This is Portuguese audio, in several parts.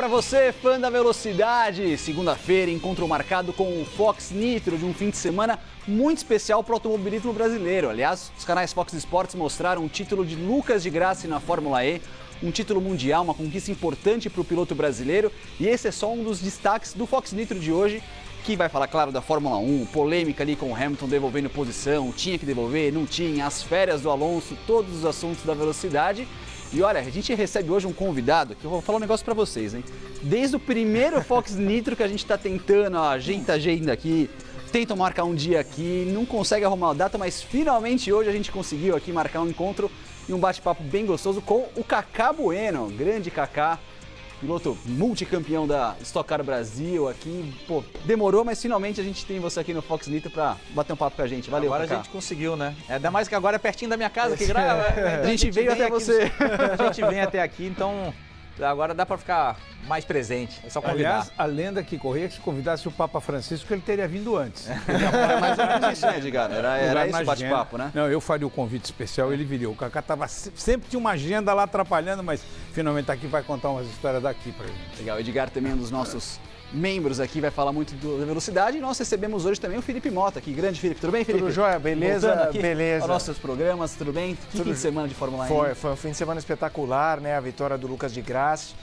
pra você, fã da velocidade! Segunda-feira, encontro marcado com o Fox Nitro de um fim de semana muito especial para o automobilismo brasileiro. Aliás, os canais Fox Sports mostraram o título de Lucas de Grassi na Fórmula E, um título mundial, uma conquista importante para o piloto brasileiro. E esse é só um dos destaques do Fox Nitro de hoje, que vai falar, claro, da Fórmula 1, polêmica ali com o Hamilton devolvendo posição, tinha que devolver, não tinha, as férias do Alonso, todos os assuntos da velocidade. E olha, a gente recebe hoje um convidado que eu vou falar um negócio pra vocês, hein? Desde o primeiro Fox Nitro que a gente tá tentando, ó, agenda aqui, tentam marcar um dia aqui, não consegue arrumar a data, mas finalmente hoje a gente conseguiu aqui marcar um encontro e um bate-papo bem gostoso com o Kaká Bueno, grande Kaká, piloto multicampeão da Stock Car Brasil aqui. Pô, demorou, mas finalmente a gente tem você aqui no Fox Nitro pra bater um papo com a gente. Valeu, agora Kaká. A gente conseguiu, né? Ainda mais que agora é pertinho da minha casa que grava. A gente veio até você. A gente vem até aqui, então agora dá pra ficar mais presente. É só convidar. Aliás, a lenda que corria que se convidasse o Papa Francisco, ele teria vindo antes. Era mais ou menos isso, né, Edgar? Era esse o bate-papo, né? Não, eu faria o convite especial, ele viria. O Kaká sempre tinha uma agenda lá atrapalhando, mas finalmente tá aqui, vai contar umas histórias daqui pra gente. Legal, o Edgar também é um dos nossos membros aqui, vai falar muito da velocidade. E nós recebemos hoje também o Felipe Mota aqui. Grande Felipe, tudo bem, Felipe? Tudo jóia, beleza? Beleza. Aos nossos programas, tudo bem? Que fim de semana de Fórmula 1? Foi um fim de semana espetacular, né? A vitória do Lucas de Grassi.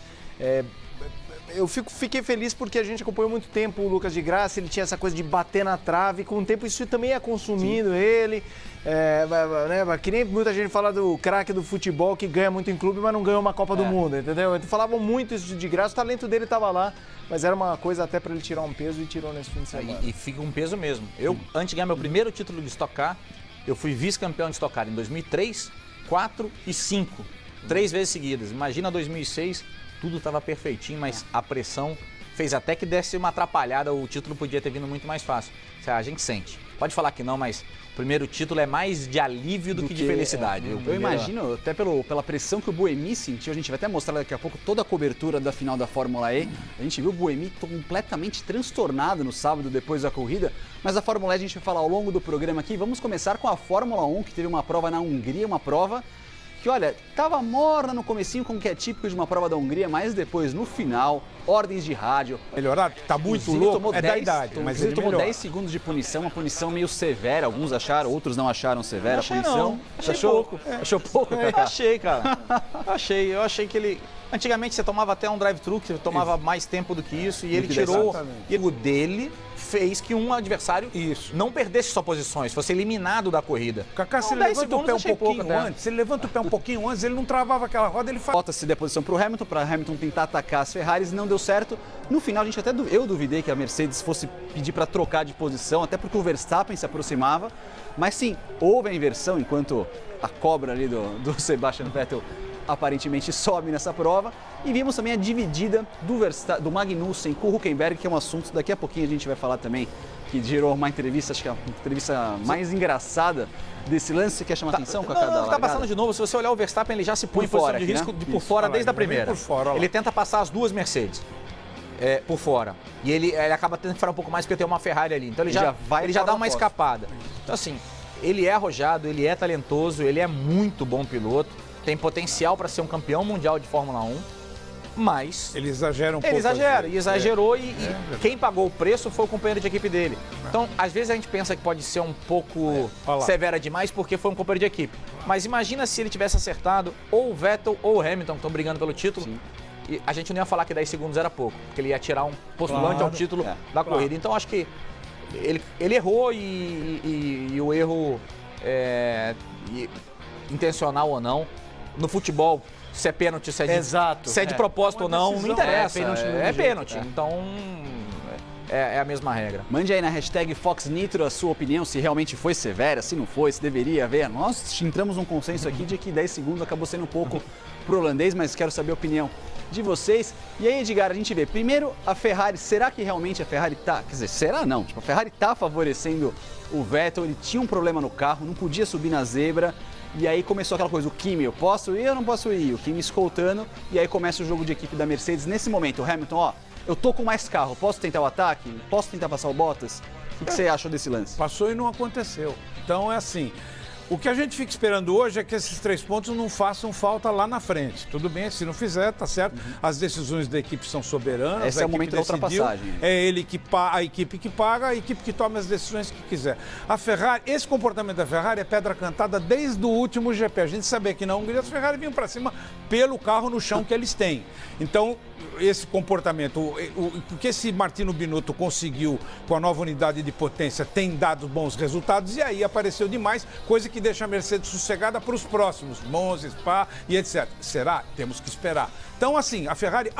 Eu fiquei feliz porque a gente acompanhou muito tempo o Lucas de Grassi, ele tinha essa coisa de bater na trave, com o tempo isso também ia consumindo ele, que nem muita gente fala do craque do futebol que ganha muito em clube, mas não ganha uma Copa do Mundo, entendeu? Então, falavam muito isso de Grassi, o talento dele estava lá, mas era uma coisa até para ele tirar um peso e tirou nesse fim de semana. E fica um peso mesmo. Eu, antes de ganhar meu primeiro título de Stock Car, eu fui vice-campeão de Stock Car em 2003, 2004 e 2005, 3 vezes seguidas. Imagina 2006, tudo estava perfeitinho, mas a pressão fez até que desse uma atrapalhada, o título podia ter vindo muito mais fácil. A gente sente. Pode falar que não, mas o primeiro título é mais de alívio do que de felicidade. Eu imagino, até pela pressão que o Buemi sentiu, a gente vai até mostrar daqui a pouco toda a cobertura da final da Fórmula E. A gente viu o Buemi completamente transtornado no sábado depois da corrida, mas a Fórmula E a gente vai falar ao longo do programa aqui. Vamos começar com a Fórmula 1, que teve uma prova na Hungria, uma prova que, olha, tava morna no comecinho, como que é típico de uma prova da Hungria, mas depois, no final, ordens de rádio. Melhorar? Tá muito louco, da idade, mas ele tomou melhora. 10 segundos de punição, uma punição meio severa, alguns acharam, outros não acharam severa a Achei punição. não, achei achou pouco. Achou pouco, Kaká? Achei, cara. Eu achei que ele... Antigamente você tomava até um drive-thru, que você tomava mais tempo do que isso, e ele tirou... E o dele fez que um adversário não perdesse suas posições, fosse eliminado da corrida. Kaká, se ele levanta o pé um pouquinho antes, se ele levanta o pé um pouquinho antes, ele não travava aquela roda, ele faz... Bottas se der posição para o Hamilton tentar atacar as Ferraris, não deu certo. No final, a gente eu duvidei que a Mercedes fosse pedir para trocar de posição, até porque o Verstappen se aproximava. Mas sim, houve a inversão, enquanto a cobra ali do Sebastian Vettel aparentemente sobe nessa prova. E vimos também a dividida do Magnussen com o Hülkenberg, que é um assunto daqui a pouquinho a gente vai falar também, que gerou uma entrevista, acho que é a entrevista mais engraçada desse lance. Você quer chamar atenção com a cara da largada? Tá passando de novo. Se você olhar o Verstappen, ele já se põe em posição de risco por fora desde a primeira. Ele tenta passar as duas Mercedes por fora. E ele acaba tendo que falar um pouco mais porque tem uma Ferrari ali. Então ele já dá uma escapada. Então assim, ele é arrojado, ele é talentoso, ele é muito bom piloto, tem potencial para ser um campeão mundial de Fórmula 1, mas... Ele exagera um pouco. Ele exagera, e exagerou e quem pagou o preço foi o companheiro de equipe dele. Então, às vezes a gente pensa que pode ser um pouco severa demais porque foi um companheiro de equipe. Mas imagina se ele tivesse acertado ou o Vettel ou o Hamilton, que estão brigando pelo título. Sim. E a gente não ia falar que 10 segundos era pouco, porque ele ia tirar um postulante ao título da corrida. Então, acho que ele errou e o erro intencional ou não. No futebol, se é pênalti, se é de propósito ou não, não interessa. É pênalti. Então, é a mesma regra. Mande aí na hashtag Fox Nitro a sua opinião, se realmente foi severa, se não foi, se deveria haver. Nós entramos num consenso aqui de que 10 segundos acabou sendo um pouco pro holandês, mas quero saber a opinião de vocês. E aí, Edgar, a gente vê, primeiro, a Ferrari, será que realmente a Ferrari tá, quer dizer, será não? Tipo, a Ferrari tá favorecendo o Vettel, ele tinha um problema no carro, não podia subir na zebra, e aí começou aquela coisa, o Kimi, eu posso ir ou não posso ir? O Kimi escoltando, e aí começa o jogo de equipe da Mercedes. Nesse momento, o Hamilton, ó, eu tô com mais carro, posso tentar o ataque? Posso tentar passar o Bottas? O que você achou desse lance? Passou e não aconteceu. Então é assim, O que a gente fica esperando hoje é que esses 3 pontos não façam falta lá na frente. Tudo bem, se não fizer, tá certo. As decisões da equipe são soberanas. Esse é o momento da ultrapassagem. É a equipe que paga, a equipe que toma as decisões que quiser. A Ferrari, esse comportamento da Ferrari é pedra cantada desde o último GP. A gente sabia que na Hungria as Ferrari vinham para cima pelo carro no chão que eles têm. Então, esse comportamento, o que esse Martino Binotto conseguiu com a nova unidade de potência tem dado bons resultados e aí apareceu demais, coisa que deixa a Mercedes sossegada para os próximos, Monza, Spa e etc. Será? Temos que esperar. Então, assim, a Ferrari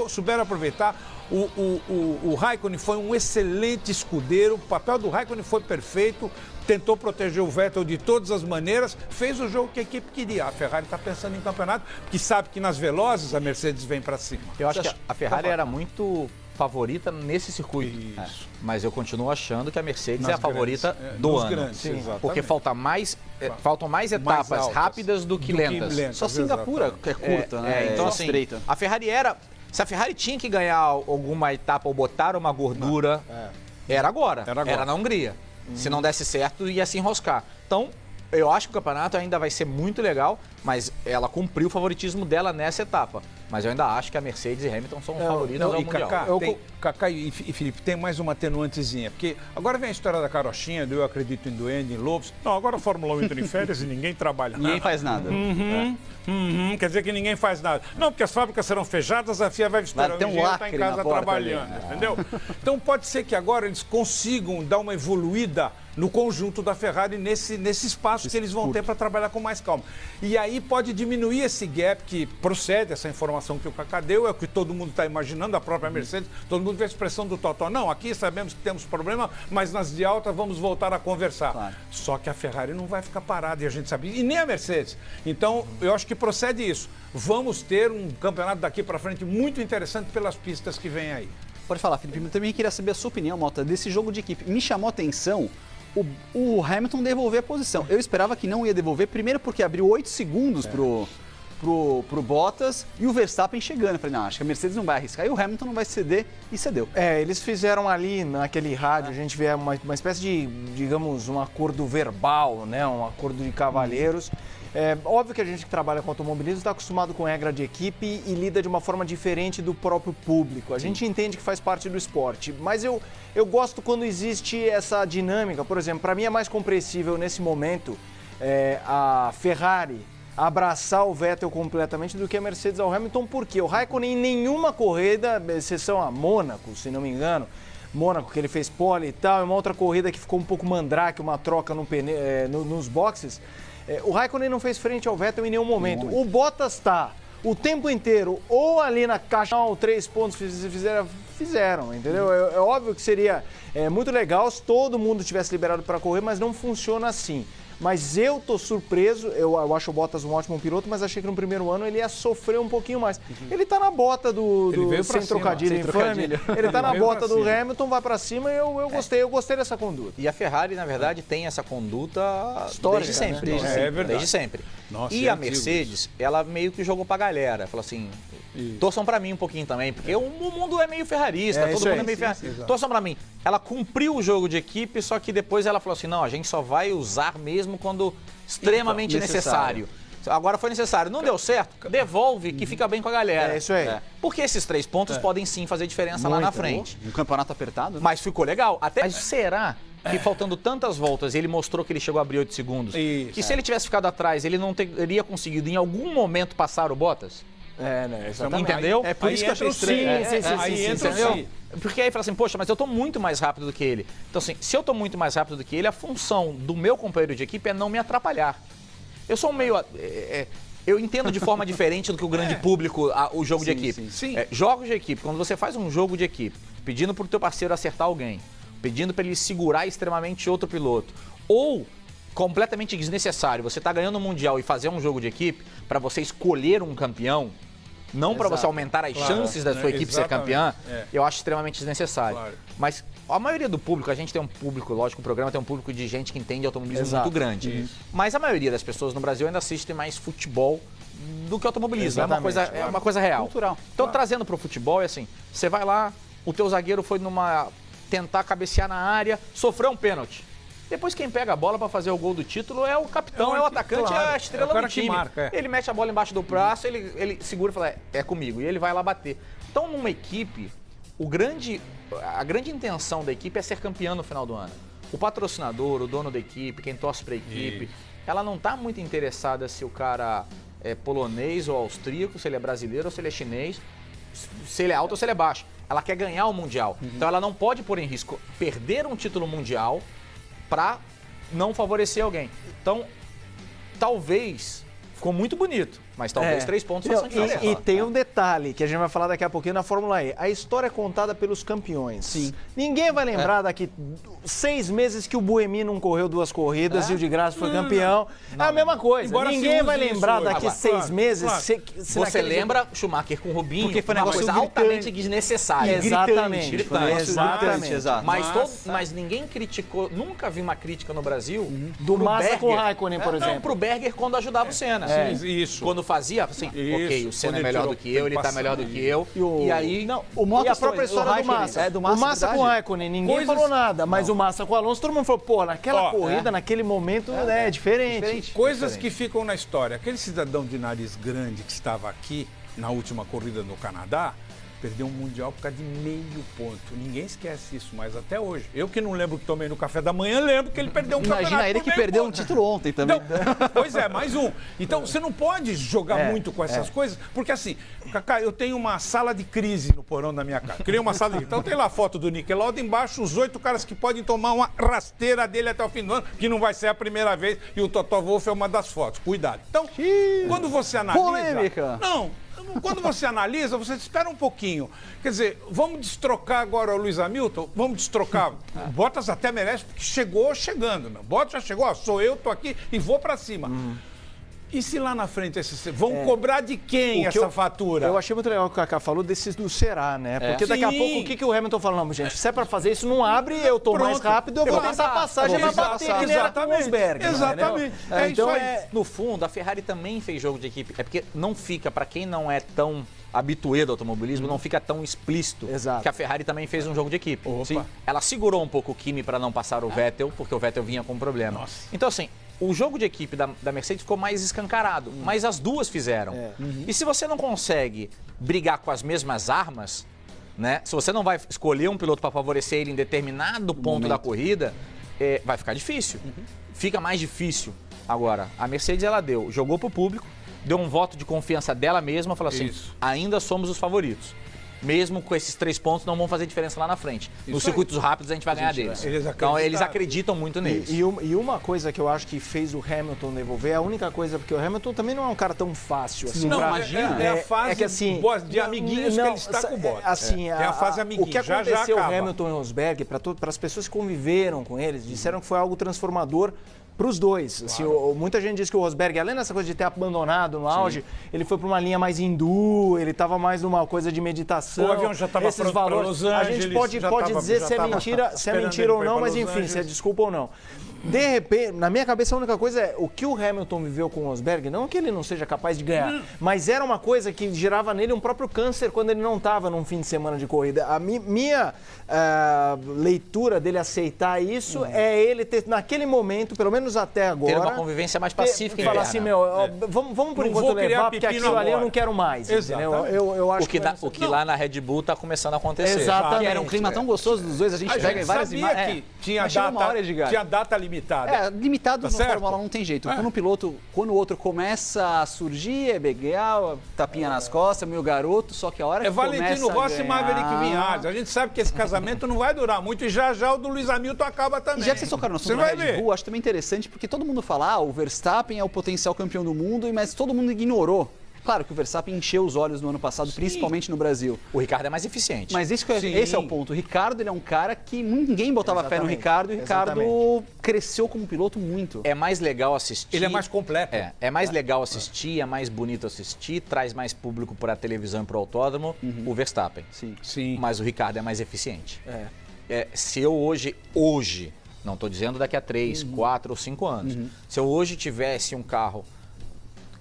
souberam aproveitar. O Raikkonen foi um excelente escudeiro, o papel do Raikkonen foi perfeito, tentou proteger o Vettel de todas as maneiras, fez o jogo que a equipe queria. A Ferrari está pensando em campeonato, porque sabe que nas velozes a Mercedes vem para cima. Eu acho que a Ferrari era muito favorita nesse circuito. Mas eu continuo achando que a Mercedes é a favorita do ano. Grandes, porque faltam mais etapas rápidas do que lentas. Só Singapura que é curta, né? Então, assim, estreita. a Ferrari se a Ferrari tinha que ganhar alguma etapa ou botar uma gordura, era agora. Era na Hungria. Se não desse certo, ia se enroscar. Então, eu acho que o campeonato ainda vai ser muito legal, mas ela cumpriu o favoritismo dela nessa etapa. Mas eu ainda acho que a Mercedes e Hamilton são favoritos ao Mundial. Cacá e Felipe, tem mais uma atenuantezinha, porque agora vem a história da carochinha, do eu acredito em duende, em lobos. Não, agora a Fórmula 1 entra em férias e ninguém trabalha. Ninguém faz nada. Quer dizer que ninguém faz nada. Não, porque as fábricas serão fechadas, a FIA vai esperar. Tem um lacre tá em casa trabalhando, entendeu? Então pode ser que agora eles consigam dar uma evoluída no conjunto da Ferrari nesse espaço que eles vão ter para trabalhar com mais calma. E aí pode diminuir esse gap que procede, essa informação que o Cacá deu, é o que todo mundo está imaginando, a própria Mercedes, todo mundo vê a expressão do Totó. Não, aqui sabemos que temos problema, mas nas de alta vamos voltar a conversar. Claro. Só que a Ferrari não vai ficar parada e a gente sabe, e nem a Mercedes. Então, eu acho que procede isso. Vamos ter um campeonato daqui para frente muito interessante pelas pistas que vem aí. Pode falar, Felipe. Eu também queria saber a sua opinião, Mota, desse jogo de equipe. Me chamou a atenção o Hamilton devolver a posição. Eu esperava que não ia devolver, primeiro porque abriu 8 segundos pro Bottas e o Verstappen chegando. Eu falei, não, acho que a Mercedes não vai arriscar e o Hamilton não vai ceder, e cedeu. Eles fizeram ali naquele rádio, a gente vê uma espécie de, digamos, um acordo verbal, né? Um acordo de cavalheiros. Óbvio que a gente que trabalha com automobilismo está acostumado com regra de equipe e lida de uma forma diferente do próprio público. A gente entende que faz parte do esporte, mas eu gosto quando existe essa dinâmica. Por exemplo, para mim é mais compreensível nesse momento a Ferrari abraçar o Vettel completamente do que a Mercedes ao Hamilton, porque o Raikkonen em nenhuma corrida, exceção a Mônaco, se não me engano, Mônaco que ele fez pole e tal, e uma outra corrida que ficou um pouco mandrake, uma troca nos boxes, o Raikkonen não fez frente ao Vettel em nenhum momento. O Bottas está o tempo inteiro ou ali na caixa, 3 pontos fizeram, entendeu? É óbvio que seria muito legal se todo mundo tivesse liberado para correr, mas não funciona assim. Mas eu tô surpreso, eu acho o Bottas um ótimo piloto, mas achei que no primeiro ano ele ia sofrer um pouquinho mais. Ele tá na bota do sem trocadilho infame, ele tá na bota do Hamilton, vai para cima e eu gostei dessa conduta. E a Ferrari, na verdade, tem essa conduta histórica, desde sempre. Né? Desde sempre. Nossa, e a Mercedes, ela meio que jogou pra galera, falou assim, torçam pra mim um pouquinho também, porque o mundo é meio ferrarista, todo mundo é meio ferrarista. Torçam pra mim. Ela cumpriu o jogo de equipe, só que depois ela falou assim, não, a gente só vai usar mesmo quando extremamente necessário. Agora foi necessário, não deu certo, devolve que fica bem com a galera. É isso aí. Porque esses 3 pontos podem sim fazer diferença lá na frente. Um campeonato apertado, né? Mas ficou legal. Mas será que faltando tantas voltas, ele mostrou que ele chegou a abrir 8 segundos? E se ele tivesse ficado atrás, ele não teria conseguido em algum momento passar o Bottas? Né? Exatamente. Entendeu? É por isso que eu achei estranho. Aí entra entendeu? Porque aí fala assim, poxa, mas eu tô muito mais rápido do que ele. Então assim, se eu tô muito mais rápido do que ele, a função do meu companheiro de equipe é não me atrapalhar. Eu sou meio... eu entendo de forma diferente do que o grande público o jogo de equipe. Jogos de equipe, quando você faz um jogo de equipe, pedindo pro teu parceiro acertar alguém, pedindo para ele segurar extremamente outro piloto, ou completamente desnecessário, você tá ganhando o Mundial e fazer um jogo de equipe para você escolher um campeão, não para você aumentar as chances da sua equipe ser campeã, eu acho extremamente desnecessário. Mas a maioria do público, a gente tem um público, lógico, o programa tem um público de gente que entende automobilismo muito grande. Mas a maioria das pessoas no Brasil ainda assistem mais futebol do que automobilismo. É uma coisa real. Cultural. Então, trazendo pro futebol, é assim, você vai lá, o teu zagueiro foi tentar cabecear na área, sofreu um pênalti. Depois quem pega a bola para fazer o gol do título é o capitão, é o atacante, claro, é a estrela do time. marca, Ele mete a bola embaixo do braço, ele segura e fala, é comigo, e ele vai lá bater. Então, numa equipe, a grande intenção da equipe é ser campeão no final do ano. O patrocinador, o dono da equipe, quem torce para a equipe, ela não está muito interessada se o cara é polonês ou austríaco, se ele é brasileiro ou se ele é chinês, se ele é alto ou se ele é baixo. Ela quer ganhar o Mundial. Então ela não pode pôr em risco perder um título mundial para não favorecer alguém. Então, talvez, ficou muito bonito, mas talvez 3 pontos façam diferença. E tem um detalhe que a gente vai falar daqui a pouquinho na Fórmula E. A história é contada pelos campeões. Sim. Ninguém vai lembrar daqui 6 meses que o Buemi não correu 2 corridas e o de Graça foi campeão. É a mesma coisa. Embora Ninguém vai lembrar isso daqui hoje. 6 meses. Claro. Você lembra Schumacher com o Rubinho, Porque foi uma negócio coisa gritante. altamente desnecessária. Exatamente. Gritante. Exatamente. Exato. Mas ninguém criticou, nunca vi uma crítica no Brasil Do pro Massa Berger. com o Raikkonen, por Não, exemplo. pro Berger quando ajudava o Senna. Isso. Quando fazia, assim, ok, o Senna Quando é ele melhor tirou do que eu, ele tá passado. melhor do que eu. E aí... Não, o Mota e a própria história, história do Raikkonen, Massa. é, do Massa, o Massa verdade. com o Raikkonen, ninguém falou nada, mas o Massa com o Alonso, todo mundo falou, pô, naquela corrida, naquele momento, é diferente. Coisas que ficam na história. Aquele cidadão de nariz grande que estava aqui na última corrida no Canadá, perdeu um Mundial por causa de meio ponto. Ninguém esquece isso mais até hoje. Eu que não lembro que tomei no café da manhã, lembro que ele perdeu um campeonato Imagina ele por que meio perdeu um ponto. título ontem também. Não, pois é, mais um. Então, você não pode jogar muito com essas coisas, porque assim, Cacá, eu tenho uma sala de crise no porão da minha casa. Criei uma sala de crise. Então tem lá a foto do Niki Lauda, embaixo os 8 caras que podem tomar uma rasteira dele até o fim do ano, que não vai ser a primeira vez, e o Toto Wolff é uma das fotos. Cuidado. Então, quando você analisa... Polêmica. Não, quando você analisa, você espera um pouquinho. Quer dizer, vamos destrocar agora o Lewis Hamilton? Vamos destrocar. O Bottas até merece, porque chegou chegando. Meu. Bottas já chegou, ó, sou eu, tô aqui e vou pra cima. E se lá na frente vão cobrar de quem essa fatura? Eu achei muito legal o que o Kaká falou desses do será, né? Porque daqui a Sim. pouco, o que o Hamilton falou? Não, gente, se é pra fazer isso, não abre, eu tô mais rápido, eu vou tentar passar, já vai bater, que nem era com o Rosberg. Exatamente. É Isso então, aí. No fundo, a Ferrari também fez jogo de equipe. É porque não fica, para quem não é tão habituê do automobilismo, não fica tão explícito. Exato. Que a Ferrari também fez um jogo de equipe. Opa. Sim. Ela segurou um pouco o Kimi para não passar o Vettel, porque o Vettel vinha com problema. Então, assim, o jogo de equipe da Mercedes ficou mais escancarado, mas as duas fizeram. E se você não consegue brigar com as mesmas armas, né? Se você não vai escolher um piloto para favorecer ele em determinado ponto da corrida, vai ficar difícil. Fica mais difícil. Agora, a Mercedes, ela jogou pro público, deu um voto de confiança dela mesma, falou assim, ainda somos os favoritos. Mesmo com esses 3 pontos, não vão fazer diferença lá na frente. Nos circuitos rápidos, a gente vai ganhar deles. Então, eles acreditam muito neles. E uma coisa que eu acho que fez o Hamilton devolver, a única coisa, porque o Hamilton também não é um cara tão fácil assim. Não, imagina. É a fase que, assim, de amiguinhos que ele está com o Bottas. Assim, É a fase amiguinho. O que já aconteceu acaba. Hamilton e Rosberg, para as pessoas que conviveram com eles, disseram que foi algo transformador para os dois. Assim, muita gente diz que o Rosberg, além dessa coisa de ter abandonado no auge, ele foi para uma linha mais hindu, ele estava mais numa coisa de meditação. O avião já estava pronto para Los Angeles. A gente pode dizer se é mentira ou não, mas enfim, se é desculpa ou não. De repente, na minha cabeça, a única coisa é o que o Hamilton viveu com o Rosberg, não que ele não seja capaz de ganhar, mas era uma coisa que gerava nele um próprio câncer quando ele não estava num fim de semana de corrida. A minha leitura dele aceitar isso é ele ter, naquele momento, pelo menos até agora... Ter uma convivência mais pacífica. Falar assim, vamos por enquanto levar, porque aquilo ali eu não quero mais. Entendeu? Eu acho o que lá na Red Bull está começando a acontecer. Exatamente. Que era um clima tão gostoso dos dois, a gente pega várias imagens. Tinha data limitada. Limitado Tá no Fórmula 1 não tem jeito. Quando o outro começa a surgir, é legal, tapinha nas costas, meu garoto, só que a hora que Valentino Rossi e Maverick Vinales. A gente sabe que esse casamento não vai durar muito e já o do Lewis Hamilton acaba também. E já que vocês tocaram no assunto da Red Bull, acho também interessante, porque todo mundo fala, o Verstappen é o potencial campeão do mundo, mas todo mundo ignorou. Claro que o Verstappen encheu os olhos no ano passado, principalmente no Brasil. O Ricardo é mais eficiente. Mas esse é o ponto. O Ricardo, ele é um cara que ninguém botava fé no Ricardo, e o Ricardo cresceu como piloto muito. É mais legal assistir. Ele é mais completo. É mais legal assistir, é mais bonito assistir, traz mais público para a televisão e para o autódromo, o Verstappen. Sim. Mas o Ricardo é mais eficiente. Se eu hoje, não estou dizendo daqui a 3, 4 ou 5 anos, se eu hoje tivesse um carro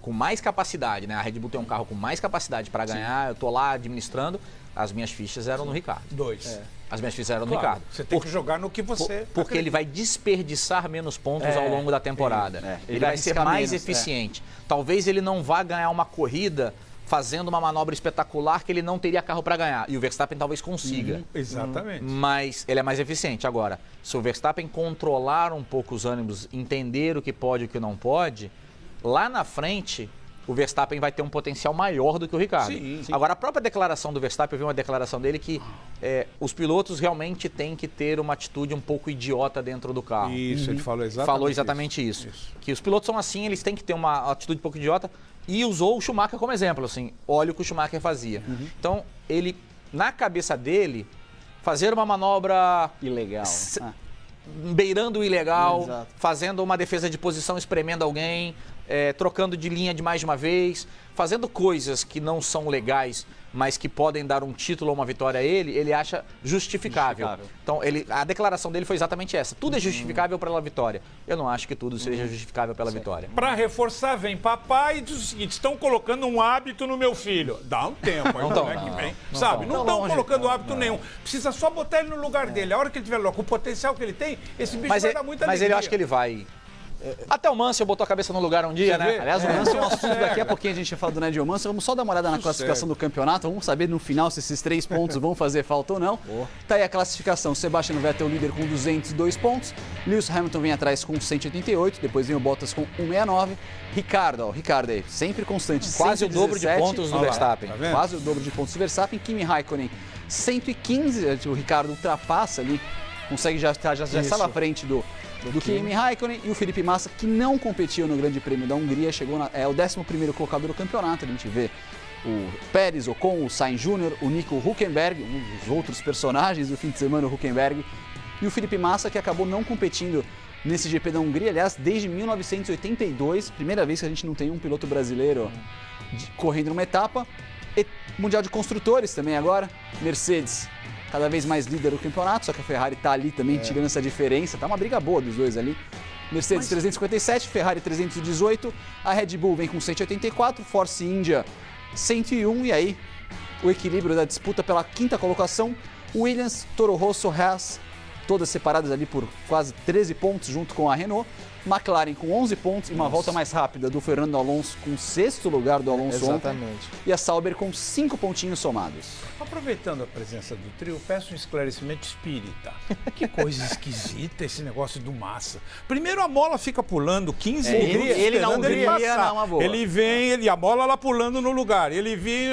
com mais capacidade, né? A Red Bull tem um carro com mais capacidade para ganhar, eu tô lá administrando. as minhas fichas eram no Ricardo. 2. As minhas fichas eram no Claro, Ricardo. você tem que jogar no que você... Porque ele vai desperdiçar menos pontos ao longo da temporada. Ele Ele vai vai ser arriscar mais menos, eficiente. Talvez ele não vá ganhar uma corrida fazendo uma manobra espetacular que ele não teria carro para ganhar. E o Verstappen talvez consiga. Exatamente. Mas ele é mais eficiente. Agora, se o Verstappen controlar um pouco os ânimos, entender o que pode e o que não pode, lá na frente, o Verstappen vai ter um potencial maior do que o Ricardo. Sim. Agora, a própria declaração do Verstappen, eu vi uma declaração dele que os pilotos realmente têm que ter uma atitude um pouco idiota dentro do carro. Isso, ele falou exatamente isso. Que os pilotos são assim, eles têm que ter uma atitude um pouco idiota. E usou o Schumacher como exemplo, assim, olha o que o Schumacher fazia. Então, ele, na cabeça dele, fazer uma manobra Ilegal. beirando o ilegal, Exato. fazendo uma defesa de posição, espremendo alguém, trocando de linha de mais de uma vez, fazendo coisas que não são legais, mas que podem dar um título ou uma vitória a ele acha justificável. Então, a declaração dele foi exatamente essa. Tudo é justificável pela vitória. Eu não acho que tudo seja justificável pela vitória. Para reforçar, vem papai e diz o seguinte, estão colocando um hábito no meu filho. Dá um tempo, aí o moleque vem. Sabe, não estão colocando hábito nenhum. Precisa só botar ele no lugar dele. A hora que ele tiver com o potencial que ele tem, esse bicho vai dar muita alegria. Mas ele acha que ele vai... Até o Mansell botou a cabeça no lugar um dia, né? Aliás, o Mansell é um assunto daqui a pouquinho a gente fala do Nigel Mansell. Vamos só dar uma olhada na classificação do campeonato. Vamos saber no final se esses 3 pontos vão fazer falta ou não. Tá aí a classificação. Sebastian Vettel líder com 202 pontos. Lewis Hamilton vem atrás com 188. Depois vem o Bottas com 169. Ricardo aí, sempre constante. Quase o dobro de 117. pontos do Verstappen. Tá vendo? Quase o dobro de pontos do Verstappen. Kimi Raikkonen 115. O Ricardo ultrapassa ali. Consegue já está na frente do Kimi Raikkonen. E o Felipe Massa, que não competiu no Grande Prêmio da Hungria, chegou o 11º colocado do campeonato. A gente vê o Pérez, Ocon, o Sainz Jr., o Nico Hülkenberg, um dos outros personagens do fim de semana, o Hülkenberg, e o Felipe Massa, que acabou não competindo nesse GP da Hungria. Aliás, desde 1982, primeira vez que a gente não tem um piloto brasileiro correndo numa etapa. E Mundial de Construtores também agora, Mercedes cada vez mais líder do campeonato, só que a Ferrari tá ali também tirando essa diferença, tá uma briga boa dos dois ali. Mercedes 357, Ferrari 318, a Red Bull vem com 184, Force India 101 e aí o equilíbrio da disputa pela 5ª colocação, Williams, Toro Rosso, Haas, todas separadas ali por quase 13 pontos junto com a Renault. McLaren com 11 pontos e uma volta mais rápida do Fernando Alonso com o 6º lugar do Alonso ontem. E a Sauber com 5 pontinhos somados. Aproveitando a presença do trio, peço um esclarecimento espírita. Que coisa esquisita esse negócio do Massa. Primeiro a mola fica pulando 15 minutos ele na esperando ele Hungria passar. não, uma boa. Ele vem, a bola lá pulando no lugar. Ele vem,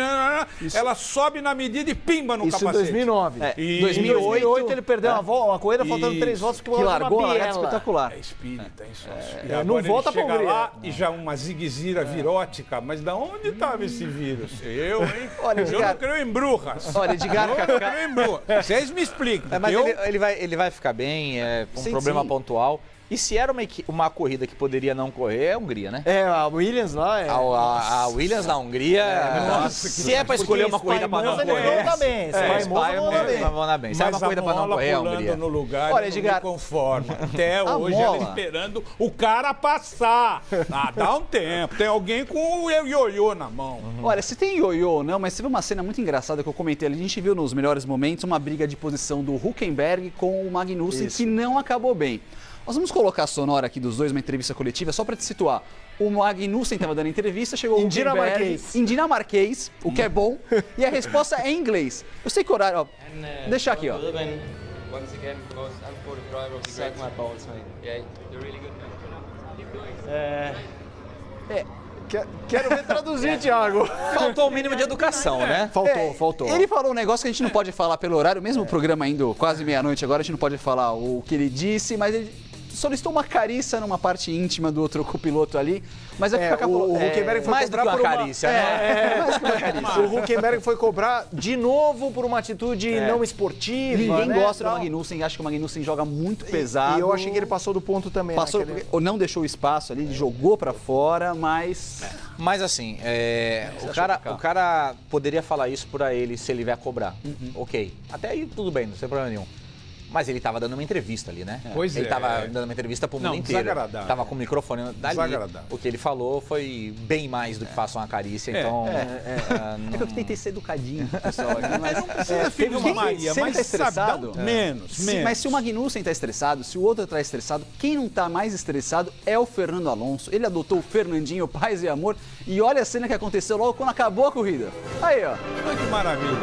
ela sobe na medida e pimba no Isso em capacete. 2009. E 2008 ele perdeu uma corrida faltando 3 voltas porque que largou uma a largada biela. espetacular. É espírita, hein, sócio? E não agora volta ele chega pra Hungria. lá e já uma ziguezira virótica. Mas da onde estava esse vírus? Eu, hein? Olha, eu Edgar- não creio em bruxas. Olha, Edgar Eu não creio em bruxas. Vocês me explicam. Mas eu... ele vai ficar bem, um Sim, problema sim. pontual. E se era uma corrida que poderia não correr, é a Hungria, né? A Williams lá A Williams na Hungria, Nossa, se é pra escolher uma corrida pra não correr... Tá bem, Vai bem. Se é uma corrida pra não correr, é a Hungria. pulando no lugar, Olha, eu não Edgar, me conformo. Até hoje mola. ela esperando o cara passar. Dá um tempo. Tem alguém com o ioiô na mão. Olha, se tem ioiô ou não, mas teve uma cena muito engraçada que eu comentei ali. A gente viu nos melhores momentos uma briga de posição do Hülkenberg com o Magnussen que não acabou bem. Nós vamos colocar a sonora aqui dos dois, uma entrevista coletiva, só para te situar. O Magnussen estava dando entrevista, chegou o Em Hülkenberg dinamarquês. em dinamarquês, o que é bom, e a resposta é em inglês. Eu sei que o horário, ó, deixa aqui, ó. Once again, because I'm for the driver of the great my balls, mate. Yeah, you're really good, man. Keep going. Quero ver traduzir, Thiago. Faltou o mínimo de educação, né? Faltou. Ele falou um negócio que a gente não pode falar pelo horário, mesmo o programa indo quase meia-noite agora, a gente não pode falar o que ele disse, mas ele solicitou uma carícia numa parte íntima do outro copiloto ali, mas O Hülkenberg foi Mais do que cobrar uma por uma... carícia, né? mais que uma carícia. O Hülkenberg foi cobrar de novo por uma atitude não esportiva. Ninguém né, gosta do tal. Magnussen, acha que o Magnussen joga muito pesado. E eu achei que ele passou do ponto também. Passou, naquele- ou não deixou o espaço ali, ele jogou pra fora, mas Mas assim, o cara poderia falar isso pra ele se ele vier cobrar. Ok. Até aí tudo bem, não tem problema nenhum. Mas ele estava dando uma entrevista ali, né? Pois ele é. estava dando uma entrevista pro mundo inteiro. Desagradável. Tava com o microfone dali. Desagradável. O que ele falou foi bem mais do que faça uma carícia, então... É que eu tentei ser educadinho, pessoal, aqui, mas... Filho de Maria, se ele mas tá estressado... menos. Mas se o Magnussen tá estressado, se o outro tá estressado, quem não tá mais estressado é o Fernando Alonso. Ele adotou o Fernandinho, paz e amor, e olha a cena que aconteceu logo quando acabou a corrida. Aí, ó. Olha que maravilha.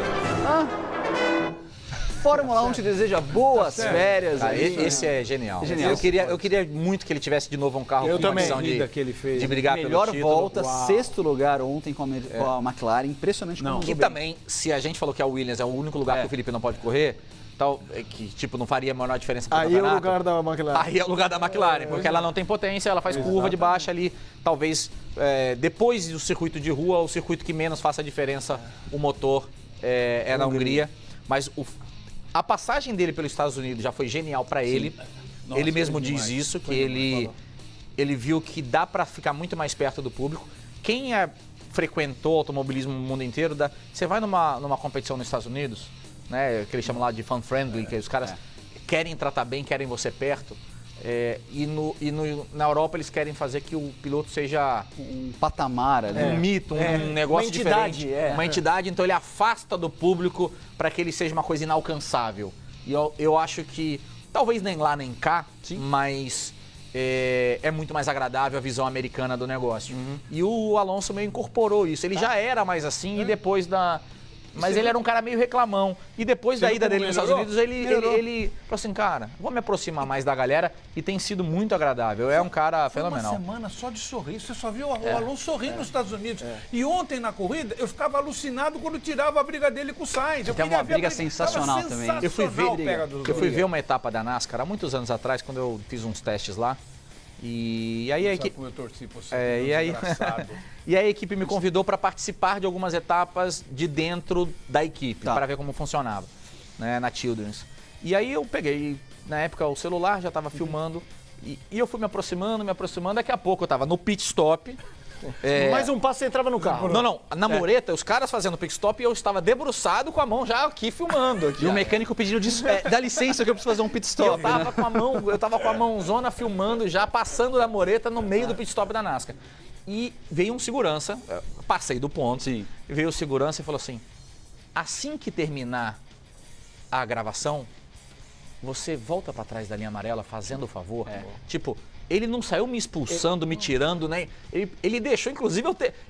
Fórmula 1 te deseja boas férias. Cara, aí. esse é genial. Genial. Eu queria muito que ele tivesse de novo um carro com condição que ele fez. de brigar Melhor pelo título. volta, sexto lugar ontem com a McLaren. Impressionante como Que andou bem. também, se a gente falou que a Williams é o único lugar que o Felipe não pode correr, tal, que tipo, não faria a menor diferença pro Aí é o campeonato. lugar da McLaren. Aí é o lugar da McLaren, porque ela não tem potência, ela faz curva de baixa ali. Talvez depois do circuito de rua, o circuito que menos faça diferença, o motor é na Hungria. Mas a passagem dele pelos Estados Unidos já foi genial para ele. Nossa, ele mesmo foi diz demais. isso, Foi que demais, ele viu que dá para ficar muito mais perto do público. Quem frequentou automobilismo no mundo inteiro, você vai numa competição nos Estados Unidos, né, que eles chamam lá de fan friendly, que os caras querem tratar bem, querem você perto. Na Europa eles querem fazer que o piloto seja Um patamar ali. um mito, um negócio Uma entidade, diferente. Uma entidade, então ele afasta do público para que ele seja uma coisa inalcançável. E eu acho que, talvez nem lá nem cá, mas é muito mais agradável a visão americana do negócio. E o Alonso meio incorporou isso. Ele já era mais assim e depois da... Mas ele era um cara meio reclamão. E depois da ida dele nos Estados Unidos, ele falou assim, cara, vou me aproximar mais da galera e tem sido muito agradável. É um cara fenomenal. Uma semana só de sorriso. Você só viu o Alonso sorrindo nos Estados Unidos. E ontem na corrida, eu ficava alucinado quando tirava a briga dele com o Sainz. Eu Tem queria uma ver a briga sensacional também. Sensacional, Eu fui ver uma etapa da NASCAR há muitos anos atrás, quando eu fiz uns testes lá. E aí a equipe... Como eu torci por você, e aí e a equipe me convidou para participar de algumas etapas de dentro da equipe, para ver como funcionava, né, na Children's. E aí eu peguei, na época, o celular, já estava filmando, e eu fui me aproximando, daqui a pouco eu estava no pit stop. Mais um passo e entrava no carro. Não, na mureta, os caras fazendo pit stop e eu estava debruçado com a mão já aqui filmando. Aqui, E o mecânico pedindo dá licença que eu preciso fazer um pit stop. Eu tava com a mãozona filmando, já passando da mureta no meio do pit stop da NASCAR. E veio um segurança, passei do ponto, veio o segurança e falou assim, assim que terminar a gravação, você volta pra trás da linha amarela fazendo o favor. Tipo, ele não saiu me expulsando, me tirando, né? Ele deixou, inclusive,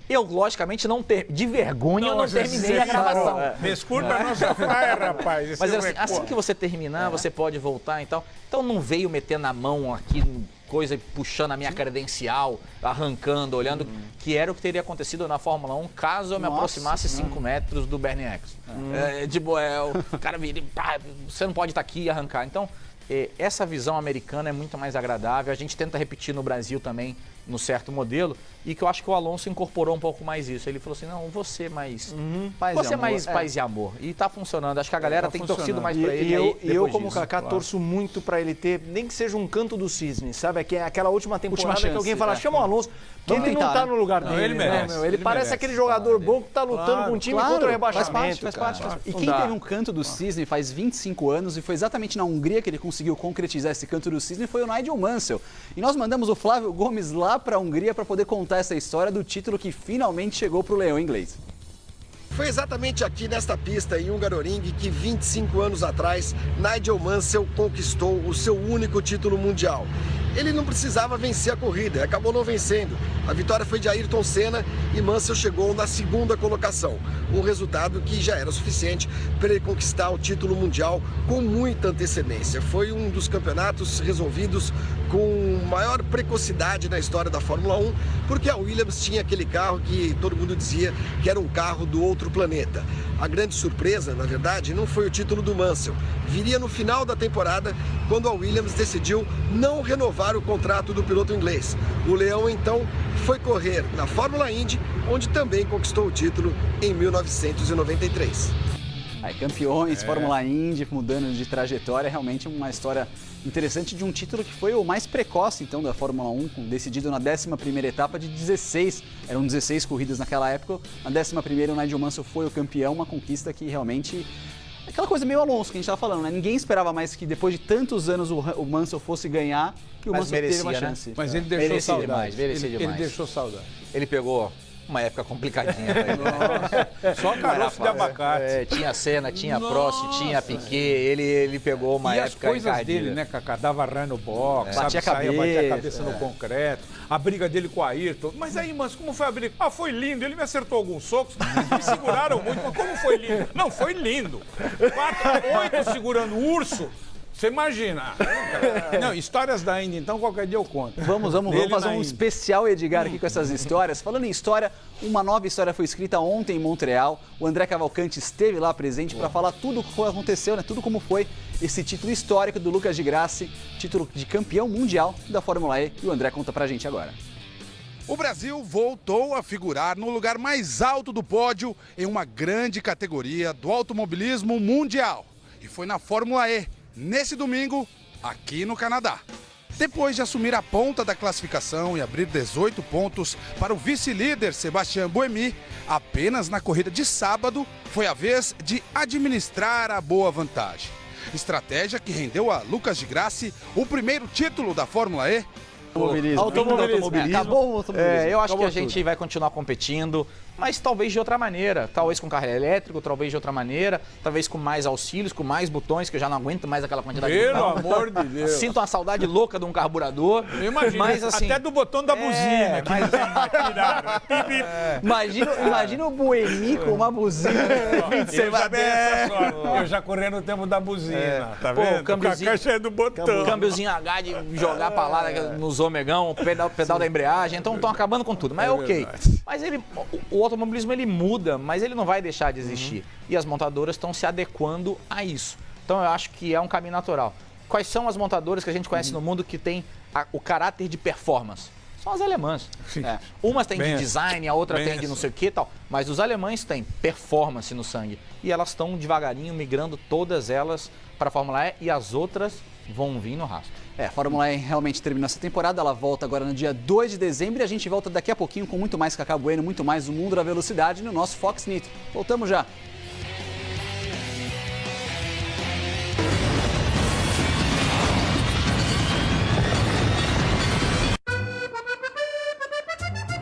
eu logicamente não ter, de vergonha, eu não terminei a gravação. Desculpa a nossa praia, rapaz. Mas assim que você terminar, você pode voltar e tal. Então não veio metendo a mão aqui, coisa, puxando a minha credencial, arrancando, olhando, que era o que teria acontecido na Fórmula 1 caso eu me aproximasse 5 metros do Bernie Eccleston. O cara vira, você não pode estar aqui e arrancar. Então, essa visão americana é muito mais agradável. A gente tenta repetir no Brasil também, no certo modelo, e que eu acho que o Alonso incorporou um pouco mais isso. Ele falou assim, não, você mais paz e amor. E tá funcionando. Acho que a galera tem torcido mais pra ele. E eu como Kaká, torço muito pra ele ter, nem que seja um canto do cisne, sabe? Que é aquela última temporada que alguém fala, chama o Alonso, que ele não tá no lugar dele. Ele merece. Ele parece aquele jogador bom que tá lutando com um time contra o rebaixamento. Faz parte. E quem teve um canto do cisne faz 25 anos, e foi exatamente na Hungria que ele conseguiu concretizar esse canto do cisne, foi o Nigel Mansell. E nós mandamos o Flávio Gomes lá pra Hungria para poder contar essa história do título que finalmente chegou pro leão inglês. Foi exatamente aqui nesta pista em Hungaroring que 25 anos atrás Nigel Mansell conquistou o seu único título mundial. Ele não precisava vencer a corrida, acabou não vencendo. A vitória foi de Ayrton Senna e Mansell chegou na segunda colocação. Um resultado que já era suficiente para ele conquistar o título mundial com muita antecedência. Foi um dos campeonatos resolvidos com maior precocidade na história da Fórmula 1, porque a Williams tinha aquele carro que todo mundo dizia que era um carro do outro planeta. A grande surpresa, na verdade, não foi o título do Mansell. Viria no final da temporada, quando a Williams decidiu não renovar o contrato do piloto inglês. O Leão, então, foi correr na Fórmula Indy, onde também conquistou o título em 1993. Campeões, Fórmula Indy, mudando de trajetória, realmente uma história interessante de um título que foi o mais precoce, então, da Fórmula 1, decidido na 11ª etapa de 16. Eram 16 corridas naquela época. Na 11ª, o Nigel Mansell foi o campeão, uma conquista que realmente Aquela coisa meio Alonso que a gente tava falando, né? Ninguém esperava mais que depois de tantos anos o Mansell fosse ganhar, que o Mansell teve uma chance. Mas ele deixou saudade. Ele deixou saudade. Ele pegou uma época complicadinha pra ele. Só caroço de abacate. Tinha Senna, tinha Prost, tinha Piquet, ele pegou uma época E as coisas dele, né, Cacá? Dava rã no box, batia a cabeça no concreto, a briga dele com o Ayrton. Mas aí, mas como foi a briga? Ah, foi lindo, ele me acertou alguns socos, me seguraram muito, mas como foi lindo? Não, foi lindo. 8 segurando o urso. Você imagina. Não, histórias da Indy, então qualquer dia eu conto. Vamos fazer um especial Edgar aqui com essas histórias. Falando em história, uma nova história foi escrita ontem em Montreal. O André Cavalcante esteve lá presente para falar tudo o que aconteceu, né? Tudo como foi esse título histórico do Lucas de Grassi, título de campeão mundial da Fórmula E. E o André conta pra gente agora. O Brasil voltou a figurar no lugar mais alto do pódio em uma grande categoria do automobilismo mundial. E foi na Fórmula E. Nesse domingo, aqui no Canadá. Depois de assumir a ponta da classificação e abrir 18 pontos para o vice-líder Sebastian Buemi, apenas na corrida de sábado foi a vez de administrar a boa vantagem. Estratégia que rendeu a Lucas de Grassi o primeiro título da Fórmula E. Automobilismo. Acabou o automobilismo. Eu acho que a gente vai continuar competindo, mas talvez de outra maneira. Talvez com carro elétrico, talvez de outra maneira, talvez com mais auxílios, com mais botões, que eu já não aguento mais aquela quantidade de botões. Pelo amor de Deus. Sinto uma saudade louca de um carburador. Imagina, mas, assim, até do botão da buzina. Imagina o Buemi com uma buzina. Eu já corri no tempo da buzina, tá Pô, vendo? o câmbiozinho, a caixa é do botão. Câmbiozinho H de jogar pra lá nos omegão, pedal da embreagem, então estão acabando com tudo, mas é ok. Verdade. Mas o automobilismo ele muda, mas ele não vai deixar de existir. E as montadoras estão se adequando a isso. Então eu acho que é um caminho natural. Quais são as montadoras que a gente conhece no mundo que tem o caráter de performance? São as alemãs. Umas têm de design, a outra tem de não sei o que e tal. Mas os alemães têm performance no sangue. E elas estão devagarinho migrando todas elas para a Fórmula E e as outras vão vir no rastro. A Fórmula E realmente terminou essa temporada, ela volta agora no dia 2 de dezembro e a gente volta daqui a pouquinho com muito mais Cacá Bueno, muito mais do mundo da velocidade no nosso Fox Nitro. Voltamos já.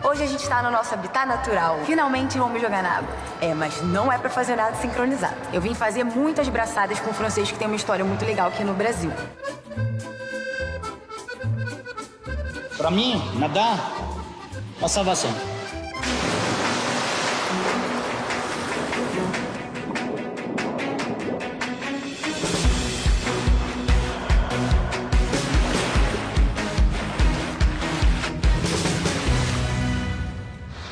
Hoje a gente está no nosso habitat natural. Finalmente vamos jogar na água. Mas não é para fazer nada sincronizado. Eu vim fazer muitas braçadas com o francês que tem uma história muito legal aqui no Brasil. Para mim, nadar é uma salvação.